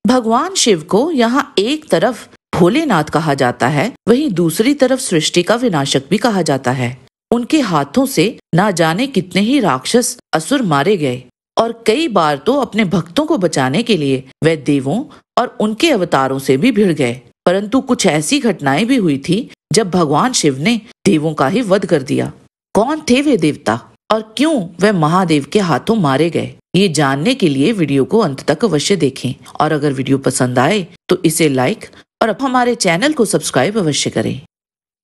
भगवान शिव को यहाँ एक तरफ भोलेनाथ कहा जाता है, वहीं दूसरी तरफ सृष्टि का विनाशक भी कहा जाता है। उनके हाथों से ना जाने कितने ही राक्षस असुर मारे गए और कई बार तो अपने भक्तों को बचाने के लिए वे देवों और उनके अवतारों से भी भिड़ गए। परंतु कुछ ऐसी घटनाएं भी हुई थी जब भगवान शिव ने देवों का ही वध कर दिया। कौन थे वे देवता और क्यों वे महादेव के हाथों मारे गए, ये जानने के लिए वीडियो को अंत तक अवश्य देखें। और अगर वीडियो पसंद आए तो इसे लाइक और हमारे चैनल को सब्सक्राइब अवश्य करें।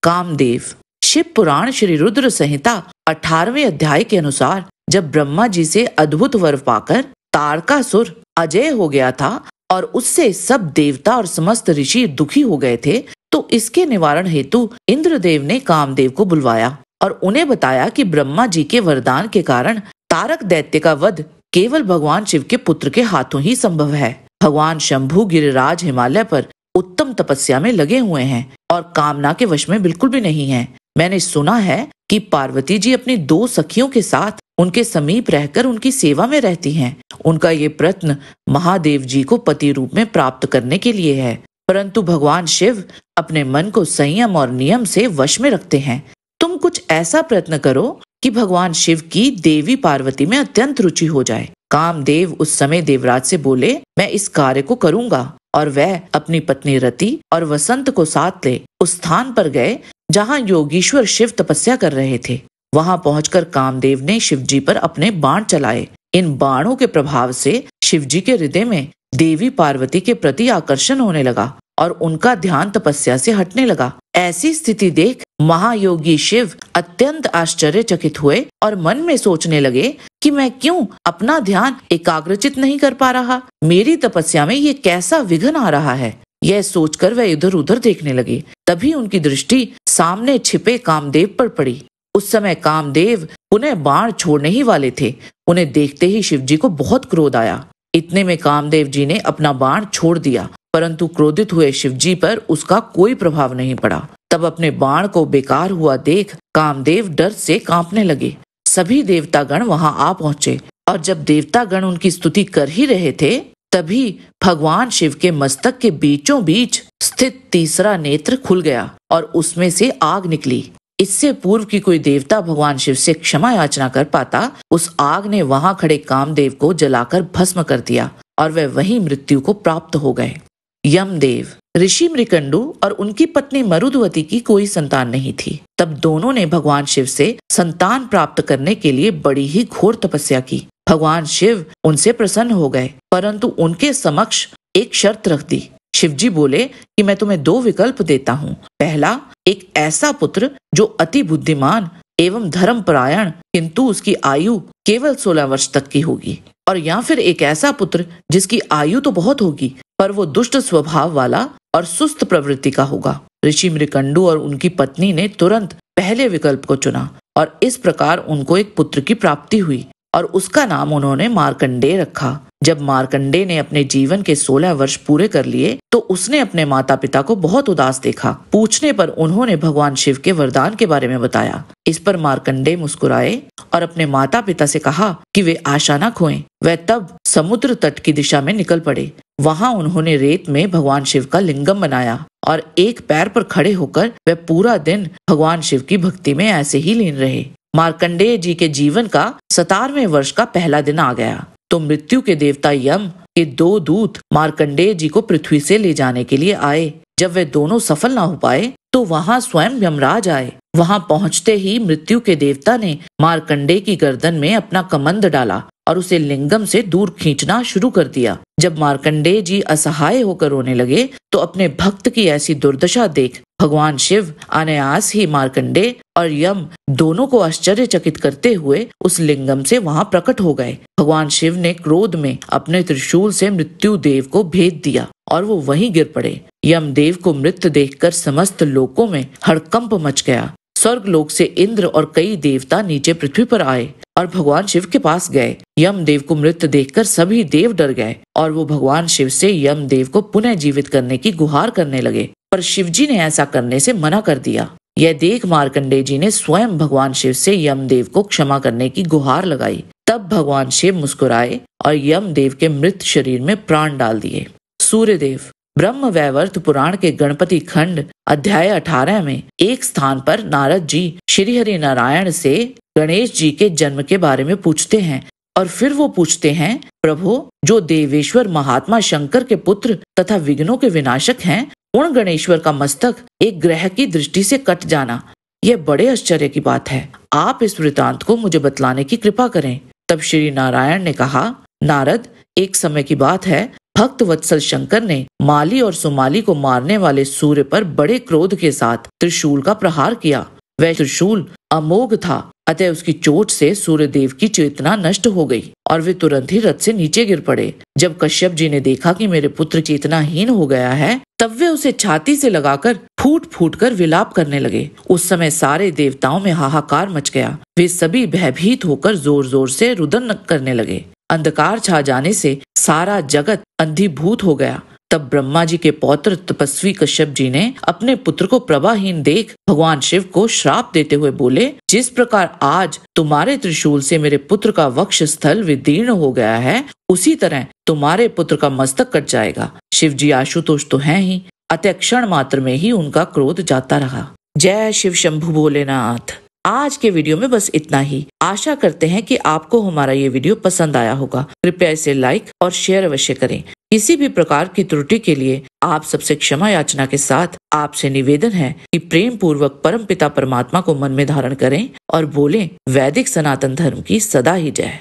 कामदेव। शिव पुराण श्री रुद्र संहिता 18वें अध्याय के अनुसार जब ब्रह्मा जी से अद्भुत वर पाकर तारकासुर अजय हो गया था और उससे सब देवता और समस्त ऋषि दुखी हो गए थे, तो इसके निवारण हेतु इंद्रदेव ने कामदेव को बुलवाया और उन्हें बताया कि ब्रह्मा जी के वरदान के कारण तारक दैत्य का वध केवल भगवान शिव के पुत्र के हाथों ही संभव है। भगवान शंभु गिरिराज हिमालय पर उत्तम तपस्या में लगे हुए हैं और कामना के वश में बिल्कुल भी नहीं है। मैंने सुना है कि पार्वती जी अपनी 2 सखियों के साथ उनके समीप रहकर उनकी सेवा में रहती हैं। उनका ये प्रयत्न महादेव जी को पति रूप में प्राप्त करने के लिए है, परंतु भगवान शिव अपने मन को संयम और नियम से वश में रखते हैं। तुम कुछ ऐसा प्रयत्न करो कि भगवान शिव की देवी पार्वती में अत्यंत रुचि हो जाए। कामदेव उस समय देवराज से बोले, मैं इस कार्य को करूंगा। और वह अपनी पत्नी रति और वसंत को साथ ले उस स्थान पर गए जहाँ योगीश्वर शिव तपस्या कर रहे थे। वहां पहुंचकर कामदेव ने शिवजी पर अपने बाण चलाए। इन बाणों के प्रभाव से शिवजी के हृदय में देवी पार्वती के प्रति आकर्षण होने लगा और उनका ध्यान तपस्या से हटने लगा। ऐसी स्थिति देख महायोगी शिव अत्यंत आश्चर्यचकित हुए और मन में सोचने लगे कि मैं क्यों अपना ध्यान एकाग्रचित नहीं कर पा रहा, मेरी तपस्या में ये कैसा विघ्न आ रहा है। यह सोचकर वह इधर उधर देखने लगे। तभी उनकी दृष्टि सामने छिपे कामदेव पर पड़ी। उस समय कामदेव पुनः बाण छोड़ने ही वाले थे। उन्हें देखते ही शिवजी को बहुत क्रोध आया। इतने में कामदेव जी ने अपना बाण छोड़ दिया, परंतु क्रोधित हुए शिवजी पर उसका कोई प्रभाव नहीं पड़ा। तब अपने बाण को बेकार हुआ देख कामदेव डर से कांपने लगे। सभी देवतागण वहां आ पहुंचे और जब देवतागण उनकी स्तुति कर ही रहे थे, तभी भगवान शिव के मस्तक के बीचों बीच स्थित तीसरा नेत्र खुल गया और उसमें से आग निकली। इससे पूर्व की कोई देवता भगवान शिव से क्षमा याचना कर पाता, उस आग ने वहां खड़े कामदेव को जलाकर भस्म कर दिया और वे वहीं मृत्यु को प्राप्त हो गए। यमदेव। ऋषि मृकंडु और उनकी पत्नी मरुदवती की कोई संतान नहीं थी। तब दोनों ने भगवान शिव से संतान प्राप्त करने के लिए बड़ी ही घोर तपस्या की। भगवान शिव उनसे प्रसन्न हो गए, परंतु उनके समक्ष एक शर्त रख दी। शिवजी बोले कि मैं तुम्हें 2 विकल्प देता हूँ। पहला, एक ऐसा पुत्र जो अति बुद्धिमान एवं धर्मपरायण किंतु उसकी आयु केवल 16 वर्ष तक की होगी, और या फिर एक ऐसा पुत्र जिसकी आयु तो बहुत होगी पर वो दुष्ट स्वभाव वाला और सुस्त प्रवृत्ति का होगा। ऋषि मृकंडु और उनकी पत्नी ने तुरंत पहले विकल्प को चुना और इस प्रकार उनको एक पुत्र की प्राप्ति हुई और उसका नाम उन्होंने मार्कंडेय रखा। जब मार्कंडेय ने अपने जीवन के 16 वर्ष पूरे कर लिए तो उसने अपने माता पिता को बहुत उदास देखा। पूछने पर उन्होंने भगवान शिव के वरदान के बारे में बताया। इस पर मार्कंडेय मुस्कुराए और अपने माता पिता से कहा कि वे आशा न खोएं। वह तब समुद्र तट की दिशा में निकल पड़े। वहां उन्होंने रेत में भगवान शिव का लिंगम बनाया और एक पैर पर खड़े होकर वह पूरा दिन भगवान शिव की भक्ति में ऐसे ही लीन रहे। मार्कंडेय जी के जीवन का 17वें वर्ष का पहला दिन आ गया तो मृत्यु के देवता यम के 2 दूत मार्कंडेय जी को पृथ्वी से ले जाने के लिए आए। जब वे दोनों सफल ना हो पाए तो वहां स्वयं यमराज आए। वहां पहुंचते ही मृत्यु के देवता ने मार्कंडेय की गर्दन में अपना कमंड डाला और उसे लिंगम से दूर खींचना शुरू कर दिया। जब मार्कंडेय जी असहाय होकर रोने लगे तो अपने भक्त की ऐसी दुर्दशा देख भगवान शिव अनायास ही मार्कंडेय और यम दोनों को आश्चर्यचकित करते हुए उस लिंगम से वहां प्रकट हो गए। भगवान शिव ने क्रोध में अपने त्रिशूल से मृत्यु देव को भेद दिया और वो वहीं गिर पड़े। यमदेव को मृत देखकर समस्त लोकों में हड़कंप मच गया। स्वर्ग लोक से इंद्र और कई देवता नीचे पृथ्वी पर आए और भगवान शिव के पास गए। यमदेव को मृत देखकर सभी देव डर गए और वो भगवान शिव से यमदेव को पुनः जीवित करने की गुहार करने लगे, पर शिवजी ने ऐसा करने से मना कर दिया। यह देख मार्कंडेय जी ने स्वयं भगवान शिव से यमदेव को क्षमा करने की गुहार लगाई। तब भगवान शिव मुस्कुराए और यमदेव के मृत शरीर में प्राण डाल दिए। सूर्यदेव। ब्रह्म वैवर्त पुराण के गणपति खंड अध्याय 18 में एक स्थान पर नारद जी श्री हरि नारायण से गणेश जी के जन्म के बारे में पूछते हैं और फिर वो पूछते हैं, प्रभु, जो देवेश्वर महात्मा शंकर के पुत्र तथा विघ्नों के विनाशक हैं, उन गणेश्वर का मस्तक एक ग्रह की दृष्टि से कट जाना, यह बड़े आश्चर्य की बात है। आप इस वृतांत को मुझे बतलाने की कृपा करें। तब श्री नारायण ने कहा, नारद, एक समय की बात है, भक्त वत्सल शंकर ने माली और सुमाली को मारने वाले सूर्य पर बड़े क्रोध के साथ त्रिशूल का प्रहार किया। वह त्रिशूल अमोघ था, अतः उसकी चोट से सूर्यदेव की चेतना नष्ट हो गई और वे तुरंत ही रथ से नीचे गिर पड़े। जब कश्यप जी ने देखा कि मेरे पुत्र चेतनाहीन हो गया है, तब वे उसे छाती से लगाकर फूट फूट कर विलाप करने लगे। उस समय सारे देवताओं में हाहाकार मच गया। वे सभी भयभीत होकर जोर जोर से रुदन करने लगे। अंधकार छा जाने से सारा जगत अंधीभूत हो गया। तब ब्रह्मा जी के पौत्र तपस्वी कश्यप जी ने अपने पुत्र को प्रभाहीन देख भगवान शिव को श्राप देते हुए बोले, जिस प्रकार आज तुम्हारे त्रिशूल से मेरे पुत्र का वक्ष स्थल विदीर्ण हो गया है, उसी तरह तुम्हारे पुत्र का मस्तक कट जाएगा। शिव जी आशुतोष तो हैं ही, अतः क्षण मात्र में ही उनका क्रोध जाता रहा। जय शिव शंभु भोलेनाथ। आज के वीडियो में बस इतना ही। आशा करते हैं कि आपको हमारा ये वीडियो पसंद आया होगा। कृपया इसे लाइक और शेयर अवश्य करें। किसी भी प्रकार की त्रुटि के लिए आप सबसे क्षमा याचना के साथ आपसे निवेदन है कि प्रेम पूर्वक परमपिता परमात्मा को मन में धारण करें और बोलें, वैदिक सनातन धर्म की सदा ही जय।